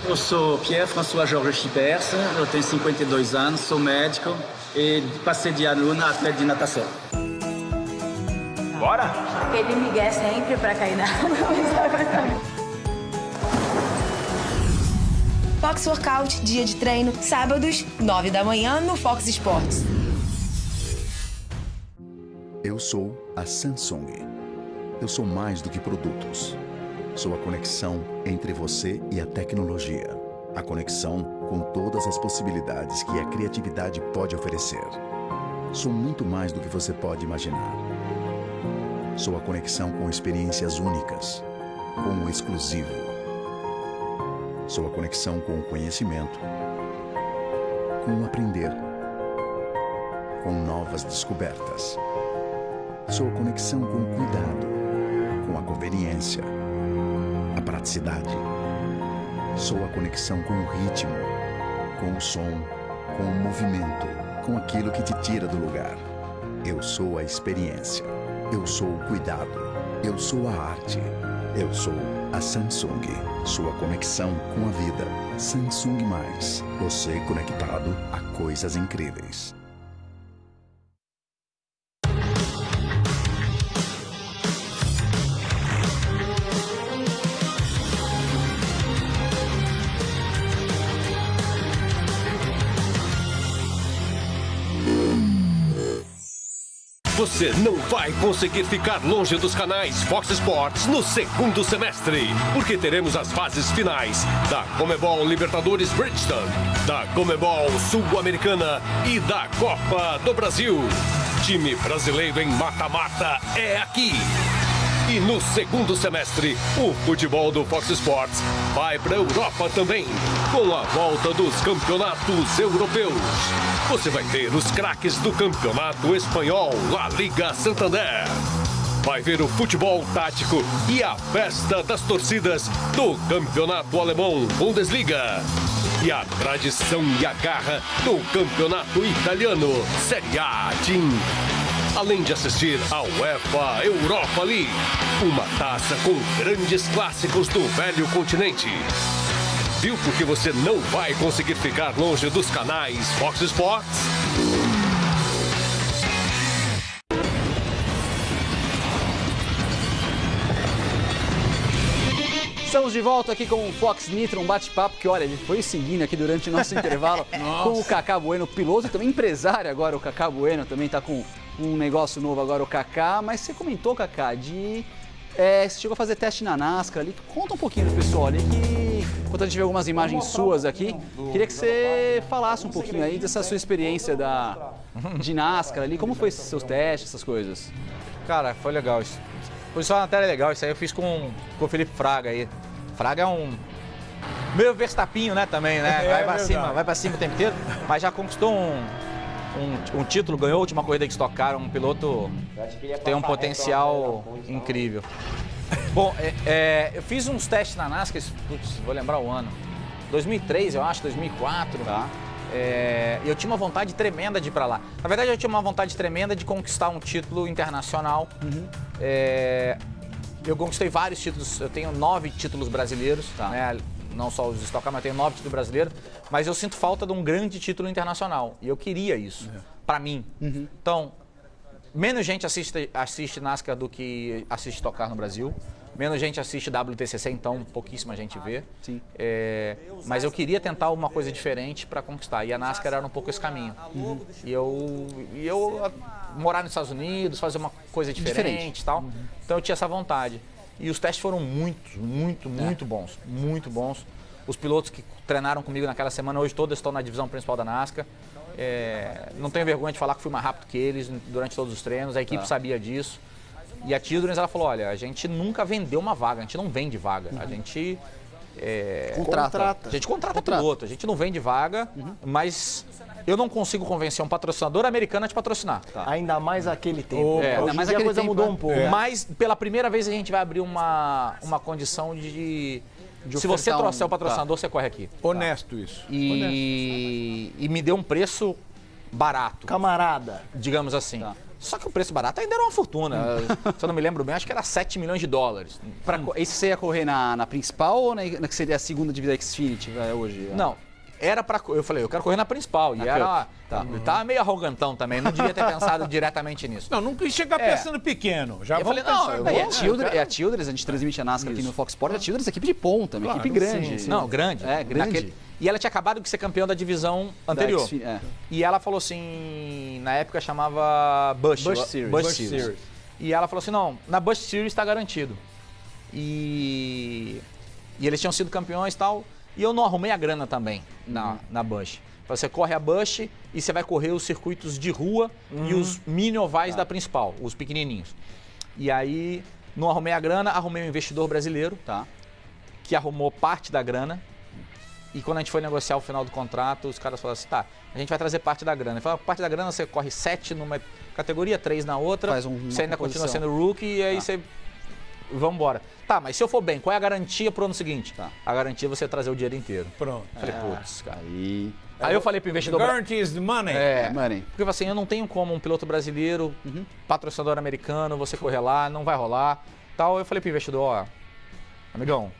Eu sou Pierre-François Georges Chipers, eu tenho 52 anos, sou médico e passei de aluna até de natação. Bora? Ele migué sempre para cair na água. Fox Workout, dia de treino, sábados, 9 da manhã no Fox Sports. Eu sou a Samsung. Eu sou mais do que produtos. Sou a conexão entre você e a tecnologia. A conexão com todas as possibilidades que a criatividade pode oferecer. Sou muito mais do que você pode imaginar. Sou a conexão com experiências únicas, com o exclusivo. Sou a conexão com o conhecimento, com o aprender, com novas descobertas. Sou a conexão com o cuidado, com a conveniência, a praticidade. Sou a conexão com o ritmo, com o som, com o movimento, com aquilo que te tira do lugar. Eu sou a experiência. Eu sou o cuidado. Eu sou a arte. Eu sou a Samsung. Sua conexão com a vida. Samsung Mais. Você conectado a coisas incríveis. Você não vai conseguir ficar longe dos canais Fox Sports no segundo semestre, porque teremos as fases finais da Conmebol Libertadores Bridgestone. da Conmebol Sul-Americana e da Copa do Brasil. Time brasileiro em mata-mata é aqui. E no segundo semestre, o futebol do Fox Sports vai para a Europa também, com a volta dos campeonatos europeus. Você vai ter os craques do campeonato espanhol, La Liga Santander. Vai ver o futebol tático e a festa das torcidas do campeonato alemão Bundesliga. E a tradição e a garra do campeonato italiano Série A Team. Além de assistir ao UEFA Europa League, uma taça com grandes clássicos do velho continente. Viu porque você não vai conseguir ficar longe dos canais Fox Sports? Estamos de volta aqui com o Fox Nitro, um bate-papo que, olha, ele foi seguindo aqui durante o nosso intervalo com o Cacá Bueno, piloto e também empresário agora, o Cacá Bueno, também está com um negócio novo agora, o Cacá. Mas você comentou, Cacá, você chegou a fazer teste na NASCAR ali. Conta um pouquinho pro pessoal ali que, enquanto a gente vê algumas imagens suas aqui, queria que você falasse um pouquinho aí dessa sua experiência de NASCAR ali, como foi seus testes, essas coisas. Cara, foi legal isso. Foi só uma matéria legal, isso aí eu fiz com o Felipe Fraga aí. Fraga é um meio Verstappinho, né, também, né? Vai pra cima o tempo inteiro, mas já conquistou um título, ganhou a última corrida que estocaram, um piloto que tem um potencial incrível. Bom, eu fiz uns testes na NASCAR, vou lembrar o ano, 2003, eu acho, 2004. Tá. Eu tinha uma vontade tremenda de ir pra lá. Na verdade, eu tinha uma vontade tremenda de conquistar um título internacional. Eu conquistei vários títulos, eu tenho 9 títulos brasileiros, né? Não só os Stock Car, mas eu tenho 9 títulos brasileiros, mas eu sinto falta de um grande título internacional, e eu queria isso, pra mim. Então, menos gente assiste NASCAR do que assiste Stock Car no Brasil, menos gente assiste WTCC, então pouquíssima gente vê. Sim. Mas eu queria tentar uma coisa diferente para conquistar, e a NASCAR era um pouco esse caminho. E eu morar nos Estados Unidos, fazer uma coisa diferente e tal, então eu tinha essa vontade. E os testes foram muito bons, muito bons. Os pilotos que treinaram comigo naquela semana, hoje todos estão na divisão principal da NASCAR. Não tenho vergonha de falar que fui mais rápido que eles durante todos os treinos, a equipe sabia disso. E a Childrens, ela falou, olha, a gente nunca vendeu uma vaga, a gente não vende vaga, a gente contrata. A gente contrata piloto, a gente não vende vaga, mas eu não consigo convencer um patrocinador americano a te patrocinar. Ainda mais aquele tempo. Hoje em dia a coisa mudou um pouco. Mas pela primeira vez a gente vai abrir uma condição de se você trouxer o patrocinador, você corre aqui. Honesto isso. E me deu um preço barato. Camarada. Digamos assim. Só que o preço barato ainda era uma fortuna. Se eu não me lembro bem, acho que era 7 milhões de dólares. Esse você ia correr na principal ou na que seria a segunda divisão Xfinity hoje? Não. Era pra. Eu falei, eu quero correr na principal. E era. Tava meio arrogantão também, não devia ter pensado diretamente nisso. Não quis chegar pensando pequeno. Já falei, não, a Childrens, a gente transmite a NASCAR aqui no Fox Sports, a Childrens é equipe de ponta, uma equipe grande. Sim. Não, grande. Grande. E ela tinha acabado de ser campeã da divisão anterior. E ela falou assim, na época chamava Busch Series. E ela falou assim, não, na Busch Series está garantido. E eles tinham sido campeões e tal. E eu não arrumei a grana também na Busch. Você corre a Busch e você vai correr os circuitos de rua e os mini ovais da principal, os pequenininhos. E aí, não arrumei a grana, arrumei um investidor brasileiro, que arrumou parte da grana. E quando a gente foi negociar o final do contrato, os caras falaram assim, a gente vai trazer parte da grana. Eu falei, parte da grana você corre 7 numa categoria, 3 na outra, você ainda continua sendo rookie e aí você... Vamos embora. Mas se eu for bem, qual é a garantia pro ano seguinte? A garantia é você trazer o dinheiro inteiro. Pronto. Falei, putz, cara. Aí eu falei pro investidor... Guarantee is the money. Money. Porque assim, eu não tenho como um piloto brasileiro, patrocinador americano, você correr lá, não vai rolar. Tal. Eu falei pro investidor, amigão,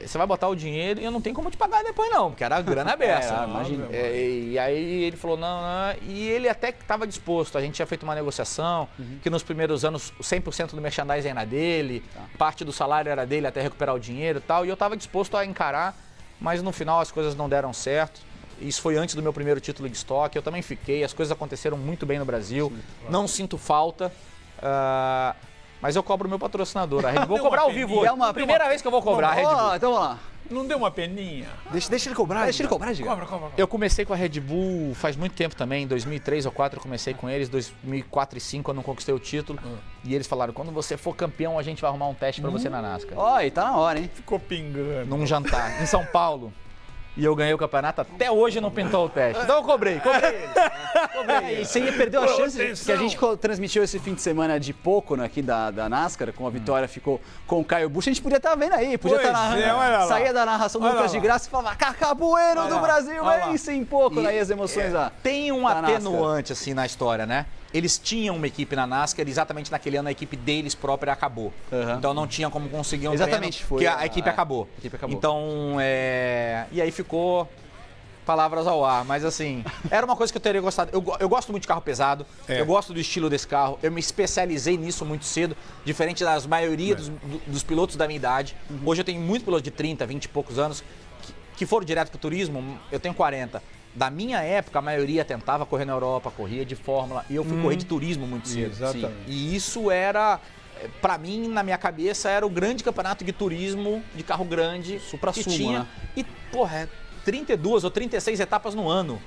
você vai botar o dinheiro e eu não tenho como te pagar depois não, porque era a grana aberta. Imagina. E aí ele falou, não, e ele até que estava disposto, a gente tinha feito uma negociação, que nos primeiros anos 100% do merchandising era dele, parte do salário era dele até recuperar o dinheiro e tal, e eu estava disposto a encarar, mas no final as coisas não deram certo. Isso foi antes do meu primeiro título de estoque, eu também fiquei, as coisas aconteceram muito bem no Brasil, não sinto falta. Mas eu cobro o meu patrocinador. Vou cobrar ao vivo hoje. É uma primeira vez que eu vou cobrar a Red Bull. Então vamos lá. Não deu uma peninha? Deixa ele cobrar. Deixa ele cobrar, Edgar. Cobra. Eu comecei com a Red Bull faz muito tempo também, em 2003 ou 2004 eu comecei com eles, 2004 e 2005 eu não conquistei o título. E eles falaram, quando você for campeão, a gente vai arrumar um teste pra você na NASCAR. Ó, e tá na hora, hein? Ficou pingando. Num jantar, em São Paulo. E eu ganhei o campeonato, até hoje não pintou o teste. Então eu cobrei ele. E você perdeu a chance que a gente transmitiu esse fim de semana de pouco aqui da NASCAR, com a vitória ficou com o Caio Busch. A gente podia estar vendo aí, podia estar narrando. Saía da narração do Lucas de Graça e falava, Cacabueno do Brasil, vence em pouco, aí as emoções lá. Tem um atenuante assim na história, né? Eles tinham uma equipe na NASCAR, exatamente naquele ano a equipe deles própria acabou. Então não tinha como conseguir um Exatamente, treino, foi porque a equipe acabou. Então, e aí ficou palavras ao ar, mas assim, era uma coisa que eu teria gostado. Eu gosto muito de carro pesado, eu gosto do estilo desse carro, eu me especializei nisso muito cedo, diferente das maioria dos pilotos da minha idade. Hoje eu tenho muito piloto de 30, 20 e poucos anos que foram direto pro turismo, eu tenho 40. Da minha época, a maioria tentava correr na Europa, corria de Fórmula, e eu fui correr de turismo muito cedo. Exatamente. E isso era, pra mim, na minha cabeça, era o grande campeonato de turismo, de carro grande, que tinha. Né? E, porra, 32 ou 36 etapas no ano.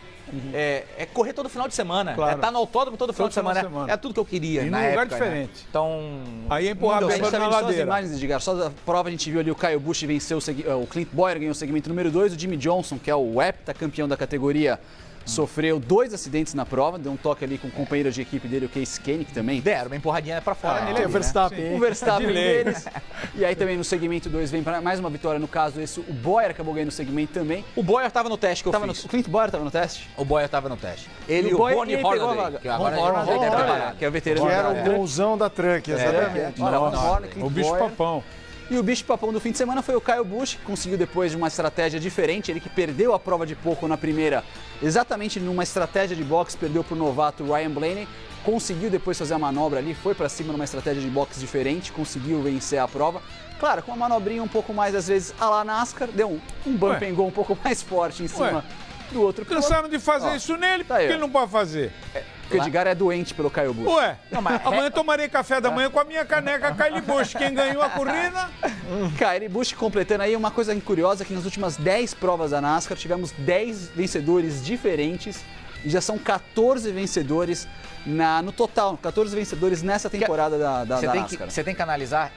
É correr todo final de semana. Claro. É estar no autódromo todo final de semana. É tudo que eu queria. E na num época, lugar diferente. Né? Então. Aí é empurrar a pessoa na ladeira. Só as imagens, Edgar, só da prova a gente viu ali o Caio Busch venceu o Clint Bowyer ganhou o segmento número 2, o Jimmy Johnson, que é o heptacampeão da categoria, sofreu 2 acidentes na prova, deu um toque ali com o companheiro de equipe dele, o Case Koenig também. Deram uma empurradinha pra fora nele. O Verstappen. Né? O Verstappen deles. E aí também no segmento 2 vem para mais uma vitória, no caso esse, o Bowyer acabou ganhando o segmento também. O Bowyer tava no teste que eu fiz. O Clint Bowyer tava no teste? O Bowyer tava no teste. Ele e o Ronnie Hornaday, que agora que é o veterano. Que era o bonzão da Truck, exatamente. O bicho-papão. E o bicho-papão do fim de semana foi o Caio Busch, que conseguiu depois de uma estratégia diferente, ele que perdeu a prova de pouco na primeira, exatamente numa estratégia de boxe, perdeu para o novato Ryan Blaney, conseguiu depois fazer a manobra ali, foi para cima numa estratégia de boxe diferente, conseguiu vencer a prova. Claro, com uma manobrinha um pouco mais, às vezes, à la NASCAR, deu um bump and go um pouco mais forte em cima do outro piloto. Cansaram de fazer isso nele, por que ele não pode fazer? Porque o Edgar é doente pelo Caio Busch. Ué, amanhã tomarei café da manhã com a minha caneca Kyle Busch. Quem ganhou a corrida? Kyle Busch completando aí uma coisa curiosa, que nas últimas 10 provas da NASCAR tivemos 10 vencedores diferentes e já são 14 vencedores no total, 14 vencedores nessa temporada da NASCAR. Você tem que analisar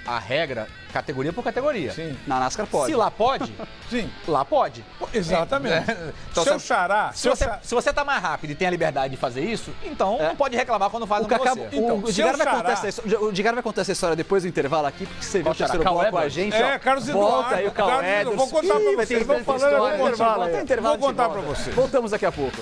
a regra categoria por categoria. Sim. Na NASCAR pode. Se lá pode, sim, lá pode. Exatamente. Então, se você tá mais rápido e tem a liberdade de fazer isso, então não pode reclamar quando faz você. O Edgar vai contar essa história depois do intervalo aqui, porque você viu o terceiro bloco com a gente. Carlos Volta aí o Carl Edwards. Vou contar pra vocês. Vou falar, vou contar pra vocês. Voltamos daqui a pouco.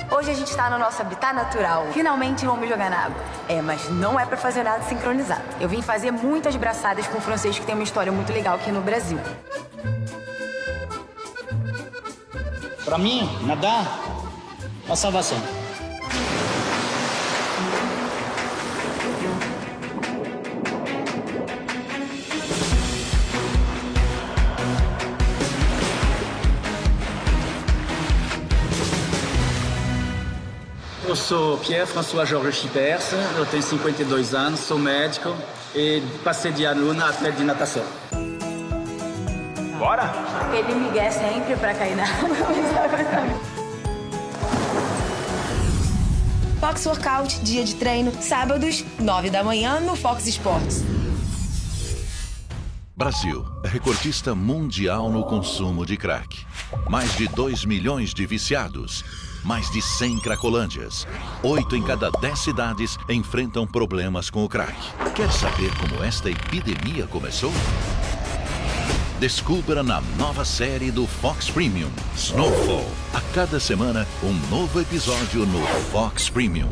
Hoje a gente tá no nosso habitat natural. Finalmente vamos jogar na água. Mas não é pra fazer nada sincronizado. Eu vim fazer muitas braçadas com um francês que tem uma história muito legal aqui no Brasil. Para mim, nadar é uma salvação. Eu sou Pierre-François Georges Chipers, eu tenho 52 anos, sou médico e passei de aluna até de natação. Bora? Ele me guia sempre pra cair na água. Fox Workout, dia de treino, sábados, 9 da manhã no Fox Sports. Brasil é recordista mundial no consumo de crack. Mais de 2 milhões de viciados. Mais de 100 cracolândias. 8 em cada 10 cidades enfrentam problemas com o crack. Quer saber como esta epidemia começou? Descubra na nova série do Fox Premium, Snowfall. A cada semana, um novo episódio no Fox Premium.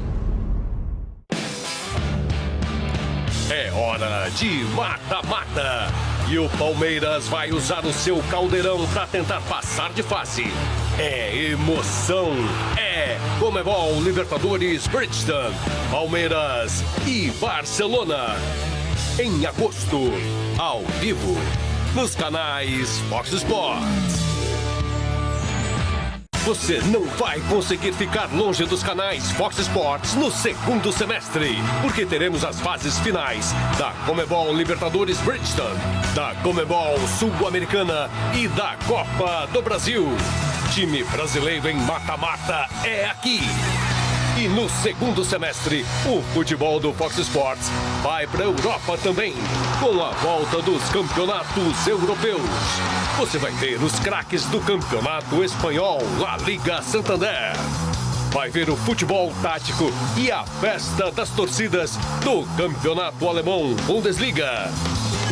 É hora de mata-mata. E o Palmeiras vai usar o seu caldeirão para tentar passar de fase. É emoção. É Conmebol Libertadores Bridgestone, Palmeiras e Barcelona. Em agosto, ao vivo, nos canais Fox Sports. Você não vai conseguir ficar longe dos canais Fox Sports no segundo semestre, porque teremos as fases finais da Conmebol Libertadores Bridgestone, da Conmebol Sul-Americana e da Copa do Brasil. Time brasileiro em mata-mata é aqui. E no segundo semestre, o futebol do Fox Sports vai para a Europa também, com a volta dos campeonatos europeus. Você vai ver os craques do campeonato espanhol, La Liga Santander. Vai ver o futebol tático e a festa das torcidas do campeonato alemão Bundesliga.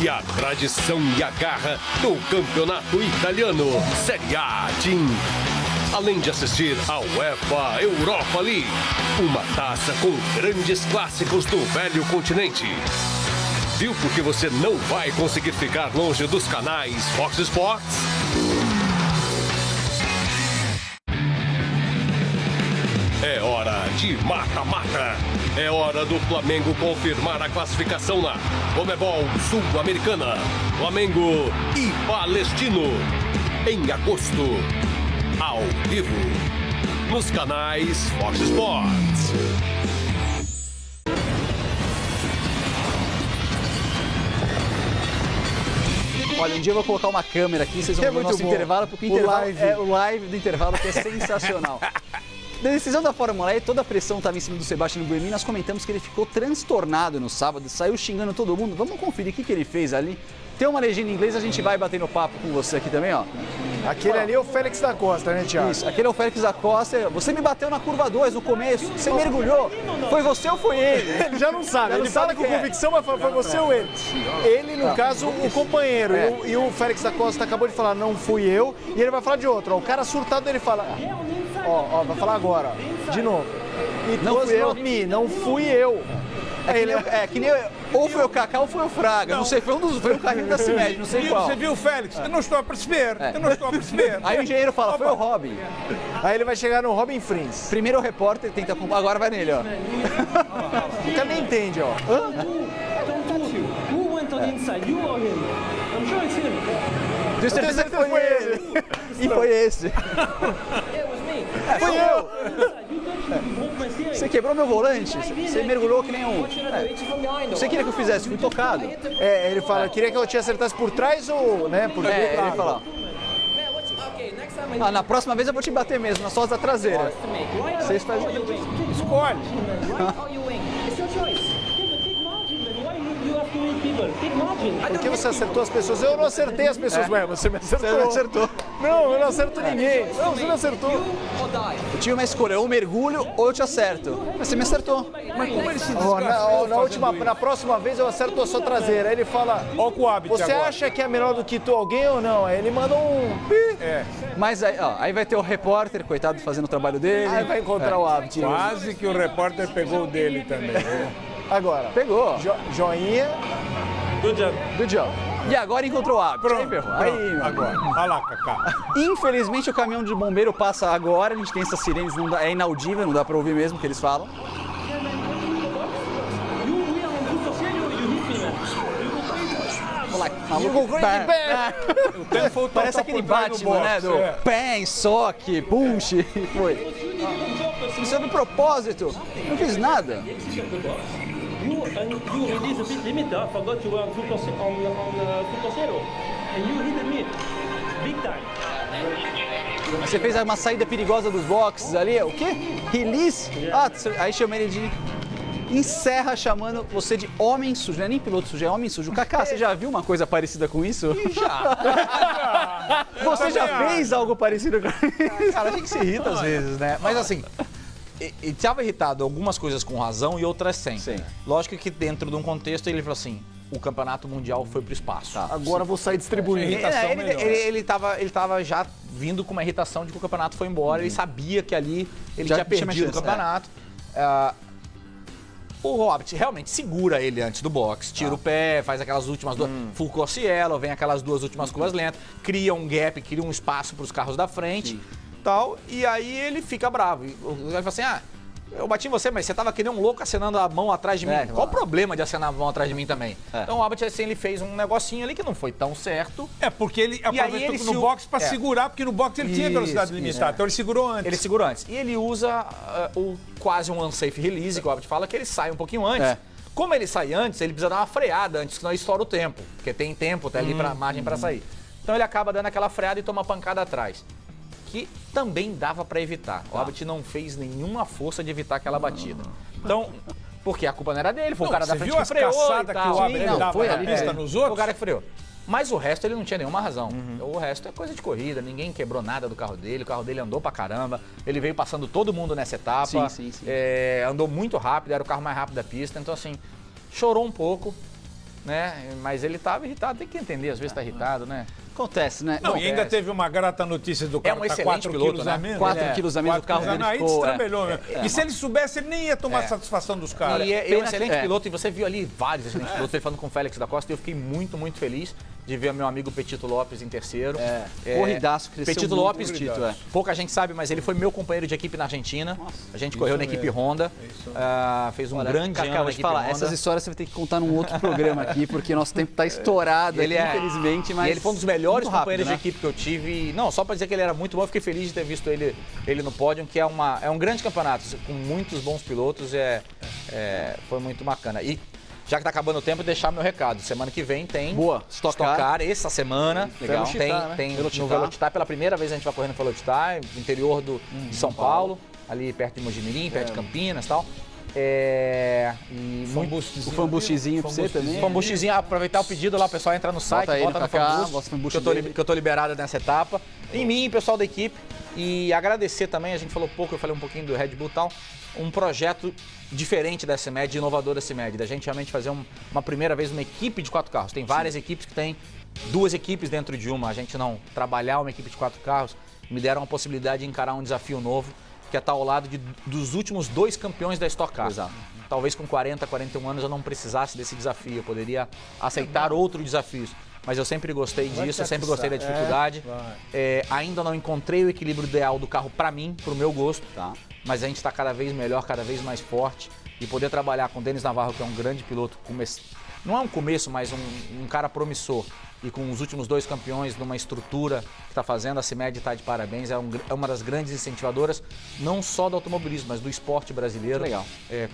E a tradição e a garra do campeonato italiano Série A Team. Além de assistir ao UEFA Europa League, uma taça com grandes clássicos do velho continente. Viu porque você não vai conseguir ficar longe dos canais Fox Sports? É hora de mata-mata. É hora do Flamengo confirmar a classificação na Conmebol Sul-Americana. Flamengo e Palestino. Em agosto. Ao vivo, nos canais Fox Sports. Olha, um dia eu vou colocar uma câmera aqui, vocês vão ver o nosso intervalo, porque o live do intervalo que é sensacional. Da decisão da Fórmula E, toda a pressão estava em cima do Sebastian Buemi. Nós comentamos que ele ficou transtornado no sábado, saiu xingando todo mundo. Vamos conferir o que ele fez ali. Tem uma legenda em inglês, a gente vai bater no papo com você aqui também, ó. Aquele ali é o Félix da Costa, né, Thiago? Isso, aquele é o Félix da Costa. Você me bateu na curva 2 no começo, você mergulhou. Foi você ou foi ele? Ele já não sabe, ele fala com convicção, mas foi você ou ele? Ele, no caso, o companheiro. E o Félix da Costa acabou de falar, não fui eu, e ele vai falar de outro. Ó, o cara surtado, ele fala, ó, vai falar agora, ó, de novo. Não fui eu. Não fui eu. Que nem ou foi o Kaká ou foi o Fraga. Não sei, foi um carrinho da CIMED, não sei qual. Você viu, Félix? Eu não estou a perceber. Eu não estou a perceber. Aí o engenheiro fala, foi o Robin. Aí ele vai chegar no Robin Frins. Primeiro o repórter tenta... Agora vai nele, ó. O cara nem entende, ó. Tenho certeza que foi ele. E foi esse. Foi eu. Você quebrou meu volante, você mergulhou que nem um... Você queria que eu fizesse, fui tocado. Ele fala, queria que eu te acertasse por trás ou, né, por dentro. Ele fala... na próxima vez eu vou te bater mesmo, na sola da traseira. Vocês fazem... Escolhe. Por que você acertou as pessoas? Eu não acertei as pessoas, ué, você me acertou. Você me acertou. Não, eu não acerto ninguém. Não, você não acertou. Eu tinha uma escolha, ou mergulho ou eu te acerto. Mas você me acertou. Mas como ele se desgastou? Na próxima vez eu acerto a sua traseira. Aí ele fala, você acha que é melhor do que tu alguém ou não? Aí ele manda um... Mas aí vai ter o repórter, coitado, fazendo o trabalho dele. Aí vai encontrar o hábito. Quase que o repórter pegou o dele também. Agora. Pegou. Joinha. Good job. E agora encontrou o hábito. Pronto. Aí, agora. Olha lá, Kaká. Infelizmente o caminhão de bombeiro passa agora. A gente tem essas sirenes, é inaudível, não dá pra ouvir mesmo o que eles falam. Parece aquele Batman, né? Do pé, soque, punch. Foi. Isso é de propósito. Não fiz nada. Você fez uma saída perigosa dos boxes ali. O quê? Release? Aí chama ele de... Encerra chamando você de homem sujo. Não é nem piloto sujo, é homem sujo. Kaká, você já viu uma coisa parecida com isso? Já. Você já fez algo parecido com isso? Cara, a gente se irrita às vezes, né? Mas assim, ele estava irritado algumas coisas com razão e outras sem. Sim. Lógico que dentro de um contexto ele falou assim, o campeonato mundial foi pro espaço. Agora vou sair distribuindo. Ele tava já vindo com uma irritação de que o campeonato foi embora, ele sabia que ali ele já tinha perdido o campeonato. O Hobbit realmente segura ele antes do boxe, tira o pé, faz aquelas últimas duas, full Cossielo, vem aquelas duas últimas curvas lentas, cria um gap, cria um espaço para os carros da frente, tal, e aí ele fica bravo. Ele fala assim, eu bati em você, mas você tava que nem um louco acenando a mão atrás de mim. Qual o problema de acenar a mão atrás de mim também? Então o Albert Einstein, ele fez um negocinho ali que não foi tão certo. Porque ele aproveitou no boxe para segurar, porque no boxe ele tinha velocidade limitada. Então ele segurou antes. Ele segurou antes. E ele usa quase um unsafe release, que o Albert fala, que ele sai um pouquinho antes. Como ele sai antes, ele precisa dar uma freada antes, senão estoura o tempo. Porque tem tempo, tá ali pra margem para sair. Então ele acaba dando aquela freada e toma pancada atrás. Que também dava para evitar. O Albert não fez nenhuma força de evitar aquela batida. Então, porque a culpa não era dele, foi o cara da frente que freou e tal. Que o Albert dava na pista nos outros? Foi o cara que freou. Mas o resto ele não tinha nenhuma razão. O resto é coisa de corrida, ninguém quebrou nada do carro dele, o carro dele andou pra caramba, ele veio passando todo mundo nessa etapa, sim. Andou muito rápido, era o carro mais rápido da pista, então assim, chorou um pouco, né? Mas ele tava irritado, tem que entender, às vezes tá irritado, né? Acontece, né? Não, e ainda teve uma grata notícia do carro um excelente piloto, né? 4 quilos a menos do carro dele. Aí destrambelhou mesmo. E se ele soubesse, ele nem ia tomar satisfação dos caras. E é um excelente piloto, e você viu ali vários excelentes pilotos, ele falando com o Félix da Costa, e eu fiquei muito, muito feliz de ver meu amigo Petito Lopes em terceiro. Corridaço, cresceu Petito muito. Lopes, pouca gente sabe, mas ele foi meu companheiro de equipe na Argentina. A gente correu na equipe Honda, fez um grande ano na equipe Honda. Essas histórias você vai ter que contar num outro programa aqui, porque nosso tempo tá estourado aqui, infelizmente. Mas ele foi um dos melhores companheiros de equipe que eu tive. Não, só para dizer que ele era muito bom, eu fiquei feliz de ter visto ele no pódio, que é um grande campeonato, com muitos bons pilotos, foi muito bacana. E já que tá acabando o tempo, deixar meu recado. Semana que vem tem Stock Car. Essa semana. Legal. Tem no Velocitar. Pela primeira vez a gente vai correndo no Velocitar, no interior de São Paulo, ali perto de Mojimirim, perto de Campinas e tal. O fanbustizinho pra você também. Fanbustizinho, aproveitar o pedido lá, o pessoal entra no site, bota no Fanbust, que eu tô liberado nessa etapa. Em mim, pessoal da equipe. E agradecer também, a gente falou pouco, eu falei um pouquinho do Red Bull e tal, um projeto diferente da CIMED, inovador da CIMED, da gente realmente fazer uma primeira vez uma equipe de 4 carros. Tem várias equipes que tem 2 equipes dentro de uma, a gente não trabalhar uma equipe de 4 carros, me deram a possibilidade de encarar um desafio novo, que é estar ao lado dos últimos 2 campeões da Stock Car. Exato. Talvez com 40, 41 anos eu não precisasse desse desafio, eu poderia aceitar outros desafios. Mas eu sempre gostei disso, eu sempre gostei da dificuldade. Ainda não encontrei o equilíbrio ideal do carro para mim, pro meu gosto. Mas a gente está cada vez melhor, cada vez mais forte. E poder trabalhar com o Denis Navarro, que é um grande piloto, não é um começo, mas um cara promissor. E com os últimos 2 campeões numa estrutura que está fazendo, a CIMED está de parabéns. É uma das grandes incentivadoras, não só do automobilismo, mas do esporte brasileiro. Legal.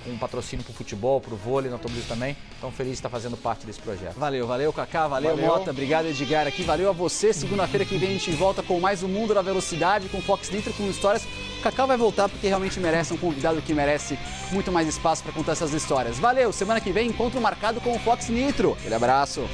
Com patrocínio para o futebol, para o vôlei, no automobilismo também. Então, feliz de estar fazendo parte desse projeto. Valeu, Kaká. Valeu, Mota. Obrigado, Edgar, aqui. Valeu a você. Segunda-feira que vem a gente volta com mais um Mundo da Velocidade, com Fox Nitro, com histórias. O Kaká vai voltar porque realmente merece, um convidado que merece muito mais espaço para contar essas histórias. Valeu, semana que vem encontro marcado com o Fox Nitro. Aquele abraço.